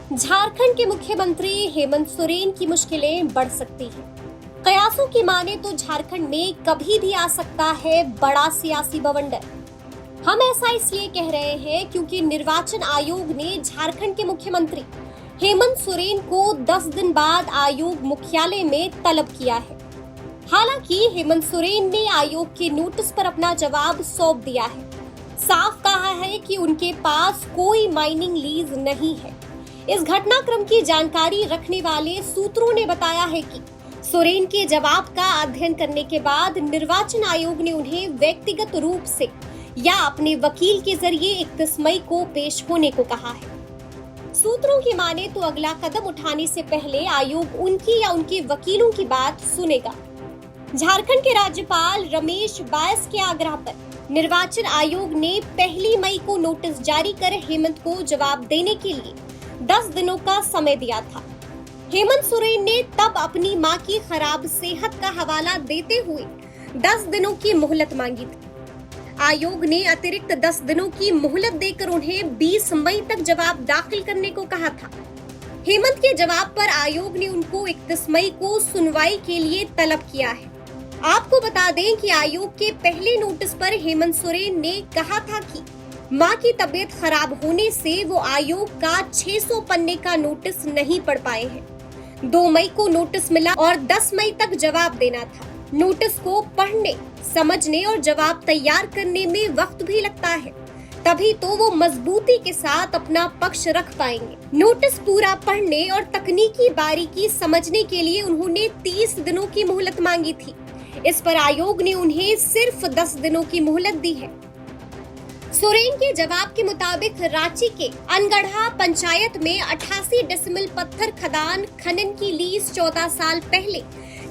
झारखंड के मुख्यमंत्री हेमंत सोरेन की मुश्किलें बढ़ सकती हैं। कयासों की माने तो झारखंड में कभी भी आ सकता है बड़ा सियासी बवंडर। हम ऐसा इसलिए कह रहे हैं क्योंकि निर्वाचन आयोग ने झारखंड के मुख्यमंत्री हेमंत सोरेन को 10 दिन बाद आयोग मुख्यालय में तलब किया है। हालांकि हेमंत सोरेन ने आयोग के नोटिस पर अपना जवाब सौंप दिया है। साफ कहा है कि उनके पास कोई माइनिंग लीज नहीं है। इस घटनाक्रम की जानकारी रखने वाले सूत्रों ने बताया है कि सोरेन के जवाब का अध्ययन करने के बाद निर्वाचन आयोग ने उन्हें व्यक्तिगत रूप से या अपने वकील के जरिए 31 मई को पेश होने को कहा है। सूत्रों की माने तो अगला कदम उठाने से पहले आयोग उनकी या उनके वकीलों की बात सुनेगा। झारखंड के राज्यपाल रमेश बायस के आग्रह पर निर्वाचन आयोग ने 1 मई को नोटिस जारी कर हेमंत को जवाब देने के लिए 10 दिनों का समय दिया था। हेमंत सोरेन ने तब अपनी मां की खराब सेहत का हवाला देते हुए 10 दिनों की मोहलत मांगी थी। आयोग ने अतिरिक्त 10 दिनों की मोहलत देकर उन्हें 20 मई तक जवाब दाखिल करने को कहा था। हेमंत के जवाब पर आयोग ने उनको 31 मई को सुनवाई के लिए तलब किया है। आपको बता दें कि आयोग के पहले नोटिस पर हेमंत सोरेन ने कहा था कि मां की तबीयत खराब होने से वो आयोग का 600 पन्ने का नोटिस नहीं पढ़ पाए हैं। 2 मई को नोटिस मिला और 10 मई तक जवाब देना था। नोटिस को पढ़ने, समझने और जवाब तैयार करने में वक्त भी लगता है, तभी तो वो मजबूती के साथ अपना पक्ष रख पाएंगे। नोटिस पूरा पढ़ने और तकनीकी बारीकी समझने के लिए उन्होंने 30 दिनों की मोहलत मांगी थी। इस पर आयोग ने उन्हें सिर्फ 10 दिनों की मोहलत दी है। सोरेन के जवाब के मुताबिक रांची के अनगढ़ा पंचायत में 88 डेसिमल पत्थर खदान खनन की लीज 14 साल पहले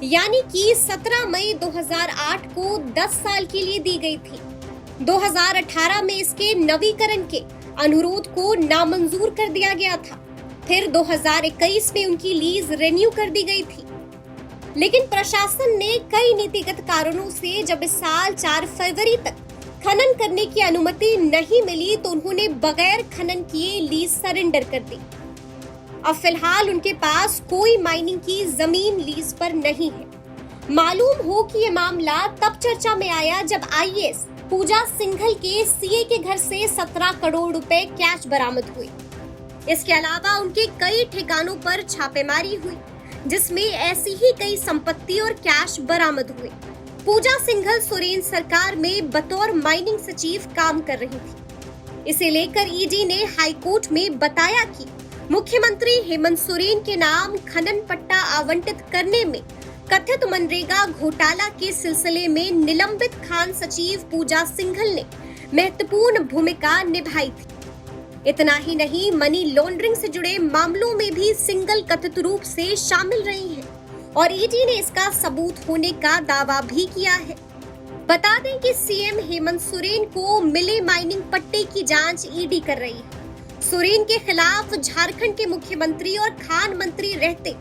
यानी कि 17 मई 2008 को 10 साल के लिए दी गई थी। 2018 में इसके नवीकरण के अनुरोध को नामंजूर कर दिया गया था। फिर 2021 में उनकी लीज रिन्यू कर दी गई थी, लेकिन प्रशासन ने कई नीतिगत कारणों से जब इस साल 4 फरवरी तक खनन करने की अनुमति नहीं मिली तो उन्होंने बगैर खनन किए लीज सरेंडर कर दी। अब फिलहाल उनके पास कोई माइनिंग की जमीन लीज पर नहीं है। मालूम हो कि ये मामला तब चर्चा में आया जब आईएएस पूजा सिंघल के सीए के घर से 17 करोड़ रुपए कैश बरामद हुए। इसके अलावा उनके कई ठिकानों पर छापेमारी हुई, जिसमें ऐसी ही कई संपत्ति और कैश बरामद हुए। पूजा सिंघल सोरेन सरकार में बतौर माइनिंग सचिव काम कर रही थी। इसे लेकर ईडी ने हाईकोर्ट में बताया कि मुख्यमंत्री हेमंत सोरेन के नाम खनन पट्टा आवंटित करने में कथित मनरेगा घोटाला के सिलसिले में निलंबित खान सचिव पूजा सिंघल ने महत्वपूर्ण भूमिका निभाई थी। इतना ही नहीं, मनी लॉन्ड्रिंग से जुड़े मामलों में भी सिंघल कथित रूप से शामिल रही हैं और ईडी ने इसका सबूत होने का दावा भी किया है। बता दें कि सीएम हेमंत सोरेन को मिले माइनिंग पट्टे की जांच ईडी कर रही है। सोरेन के खिलाफ झारखंड के मुख्यमंत्री और खान मंत्री रहते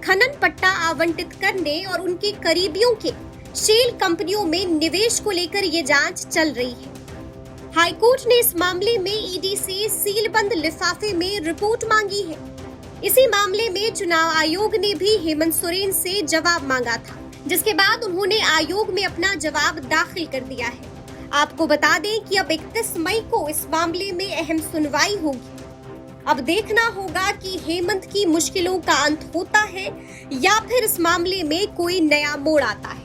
खनन पट्टा आवंटित करने और उनके करीबियों के शेल कंपनियों में निवेश को लेकर ये जांच चल रही है। हाईकोर्ट ने इस मामले में ईडी से सीलबंद लिफाफे में रिपोर्ट मांगी है। इसी मामले में चुनाव आयोग ने भी हेमंत सोरेन से जवाब मांगा था, जिसके बाद उन्होंने आयोग में अपना जवाब दाखिल कर दिया है। आपको बता दें कि अब 31 मई को इस मामले में अहम सुनवाई होगी। अब देखना होगा कि हेमंत की मुश्किलों का अंत होता है या फिर इस मामले में कोई नया मोड़ आता है।